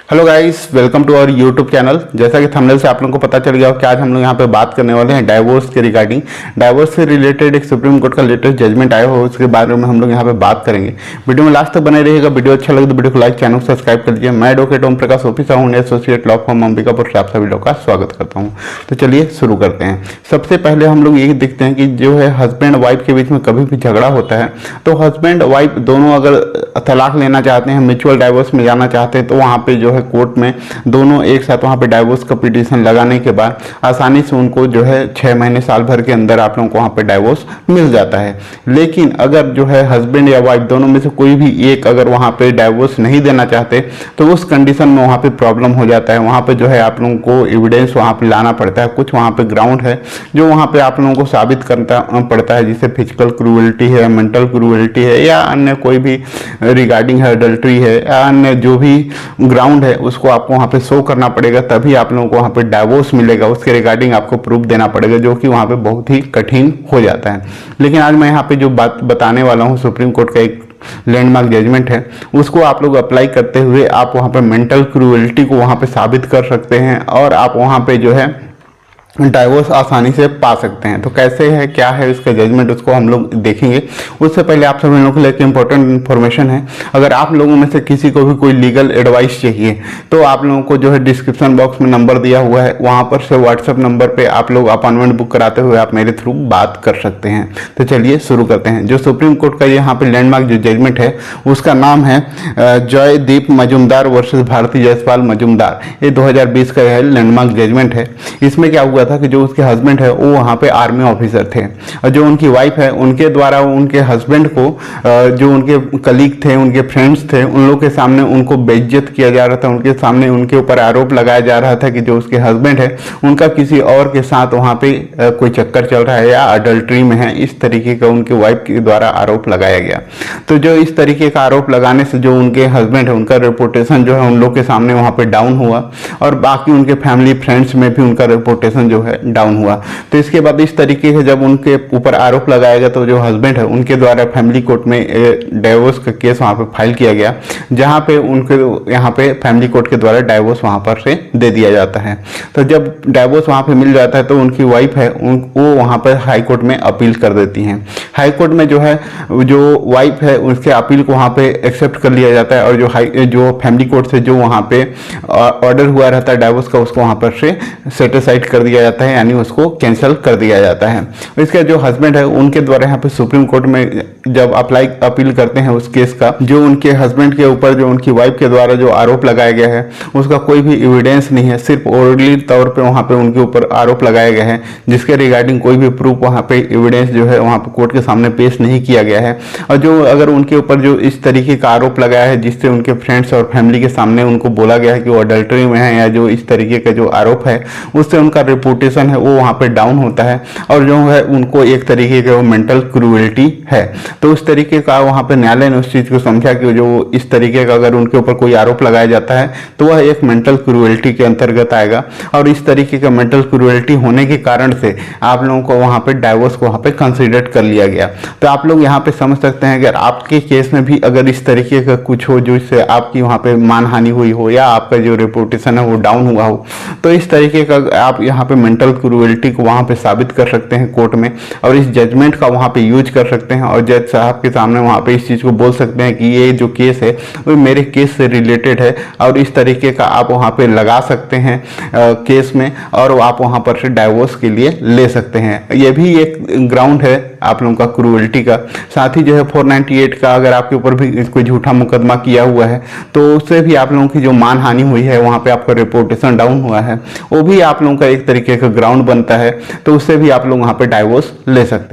Hello guys, welcome to our YouTube channel. जैसा कि thumbnail से आप लोगों को पता चल गया हो कि आज हम लोग यहाँ पे बात करने वाले हैं डाइवोर्स के रिगार्डिंग। डाइवोर्स से रिलेटेड एक सुप्रीम कोर्ट का लेटेस्ट जजमेंट आया हो, उसके बारे में हम लोग यहाँ पे बात करेंगे। वीडियो में लास्ट तक बने रहिएगा। वीडियो अच्छा लगे तो वीडियो को लाइक, चैनल को सब्सक्राइब कर लीजिए। मैं एडवोकेट ओम प्रकाश ऑफिसर हूँ, एसोसिएट लॉ फर्म अंबिकापुर से आप सभी लोग का स्वागत करता हूँ। तो चलिए शुरू करते हैं। सबसे पहले हम लोग यही देखते हैं कि जो है हस्बैंड वाइफ के बीच में कभी भी झगड़ा होता है तो हस्बैंड वाइफ दोनों अगर तलाक लेना चाहते हैं, म्यूचुअल डाइवोर्स में जाना चाहते हैं, तो वहाँ पे जो है कोर्ट में दोनों एक साथ वहाँ पे डाइवोर्स का पिटीशन लगाने के बाद आसानी से उनको जो है 6 महीने साल भर के अंदर आप लोगों को वहाँ पे डाइवोर्स मिल जाता है। लेकिन अगर जो है हस्बैंड या वाइफ दोनों में से कोई भी एक अगर वहाँ पे डाइवोर्स नहीं देना चाहते तो उस कंडीशन में वहाँ पे प्रॉब्लम हो जाता है। वहाँ पे जो है आप लोगों को एविडेंस वहाँ पे लाना पड़ता है। कुछ वहाँ पे ग्राउंड है जो वहाँ पे आप लोगों को साबित करना पड़ता है, जिसे फिजिकल क्रूएल्टी है, मेंटल क्रूएल्टी है या अन्य कोई भी रिगार्डिंग है, अडल्ट्री है या अन्य जो भी ग्राउंड है उसको आपको वहाँ पे शो करना पड़ेगा, तभी आप लोगों को वहाँ पे डाइवोर्स मिलेगा। उसके रिगार्डिंग आपको प्रूफ देना पड़ेगा, जो कि वहाँ पे बहुत ही कठिन हो जाता है। लेकिन आज मैं यहाँ पे जो बात बताने वाला हूँ, सुप्रीम कोर्ट का एक लैंडमार्क जजमेंट है, उसको आप लोग अप्लाई करते हुए आप वहाँ पे मेंटल क्रूएल्टी को वहाँ पे साबित कर सकते हैं और आप वहाँ पे जो है डाइवोर्स आसानी से पा सकते हैं। तो कैसे है, क्या है इसका जजमेंट, उसको हम लोग देखेंगे। उससे पहले आप सभी लोगों के लिए एक इंपॉर्टेंट इन्फॉर्मेशन है। अगर आप लोगों में से किसी को भी कोई लीगल एडवाइस चाहिए तो आप लोगों को जो है डिस्क्रिप्शन बॉक्स में नंबर दिया हुआ है, वहाँ पर से व्हाट्सएप नंबर पे आप लोग अपॉइंटमेंट बुक कराते हुए आप मेरे थ्रू बात कर सकते हैं। तो चलिए शुरू करते हैं। जो सुप्रीम कोर्ट का यहाँ पे लैंडमार्क जो जजमेंट है उसका नाम है जयदीप मजूमदार वर्सेस भारती जायसवाल मजूमदार। ये 2020 का यह लैंडमार्क जजमेंट है। इसमें क्या हुआ था कि जो उसके हस्बैंड है वो वहाँ पे आर्मी ऑफिसर थे और जो उनकी वाइफ है उनके द्वारा उनके हस्बैंड को जो उनके कलीग थे, उनके फ्रेंड्स थे, उन लोगों के सामने उनको बेइज्जत किया जा रहा था। उनके सामने उनके ऊपर आरोप लगाया जा रहा था कि जो उसके हस्बैंड है उनका किसी और के साथ वहाँ पे कोई चक्कर चल रहा है या अडल्ट्री में है। इस तरीके का उनके वाइफ के द्वारा आरोप लगाया गया। तो जो इस तरीके का आरोप लगाने से जो उनके हस्बैंड है उनका रेपुटेशन जो है उन लोग के सामने वहाँ पे डाउन हुआ और बाकी उनके फैमिली फ्रेंड्स में भी उनका रेपुटेशन जो है डाउन हुआ। तो इसके बाद इस तरीके से जब उनके ऊपर आरोप लगाया गया तो जो हस्बैंड है उनके द्वारा फैमिली कोर्ट में डाइवोर्स का केस वहाँ पे फाइल किया गया, जहाँ पे उनके यहाँ पे फैमिली कोर्ट के द्वारा डाइवोर्स वहाँ पर से दे दिया जाता है। तो जब डाइवोर्स वहाँ पे मिल जाता है तो उनकी वाइफ है वो वहाँ पर हाई कोर्ट में अपील कर देती हैं। हाई कोर्ट में जो है जो वाइफ है उसके अपील को वहाँ पे एक्सेप्ट कर लिया जाता है और जो फैमिली कोर्ट से जो वहाँ पे ऑर्डर हुआ रहता है डाइवोर्स का उसको वहाँ पर से सेटिसाइड कर दिया जाता है, यानी उसको कैंसिल कर दिया जाता है। इसके जो हस्बैंड है उनके द्वारा यहाँ पे सुप्रीम कोर्ट में जब अपील करते हैं उस केस का, जो उनके हस्बैंड के ऊपर जो उनकी वाइफ के द्वारा जो आरोप लगाया गया है उसका कोई भी एविडेंस नहीं है, सिर्फ ओरली तौर पे वहाँ पे उनके ऊपर आरोप लगाया गया है, जिसके रिगार्डिंग कोई भी प्रूफ वहाँ पे एविडेंस जो है वहाँ पे कोर्ट के सामने पेश नहीं किया गया है। और जो अगर उनके ऊपर जो इस तरीके का आरोप लगाया है जिससे उनके फ्रेंड्स और फैमिली के सामने उनको बोला गया है कि वो अडल्ट्री में है या जो इस तरीके का जो आरोप है उससे उनका रेपुटेशन है वो वहाँ पे डाउन होता है और जो है उनको एक तरीके का वो मेंटल क्रूएल्टी है। तो उस तरीके का वहाँ पे न्यायालय ने उस चीज़ को समझा कि जो इस तरीके का अगर उनके ऊपर कोई आरोप लगाया जाता है तो वह एक मेंटल क्रूएल्टी के अंतर्गत आएगा और इस तरीके का मेंटल क्रूएल्टी होने के कारण से आप लोगों को वहाँ पे डाइवोर्स को वहाँ पे कंसिडर कर लिया गया। तो आप लोग यहाँ पे समझ सकते हैं अगर आपके केस में भी अगर इस तरीके का कुछ हो जिससे आपकी वहाँ पे मानहानि हुई हो या आपका जो रेपुटेशन है वो डाउन हुआ हो, तो इस तरीके का आप यहाँ पे मेंटल क्रूएल्टी को वहाँ पे साबित कर सकते हैं कोर्ट में और इस जजमेंट का वहाँ पे यूज कर सकते हैं और जज साहब के सामने वहाँ पे इस चीज़ को बोल सकते हैं कि ये जो केस है वो मेरे केस से रिलेटेड है और इस तरीके का आप वहाँ पे लगा सकते हैं केस में और आप वहाँ पर से डाइवोर्स के लिए ले सकते हैं। ये भी एक ग्राउंड है आप लोगों का क्रूएल्टी का। साथ ही जो है 498 का अगर आपके ऊपर भी कोई झूठा मुकदमा किया हुआ है तो उससे भी आप लोगों की जो मानहानि हुई है, वहाँ पे आपका रेपुटेशन डाउन हुआ है, वो भी आप लोगों का एक तरीके का ग्राउंड बनता है। तो उससे भी आप लोग वहाँ पे डाइवोर्स ले सकते हैं।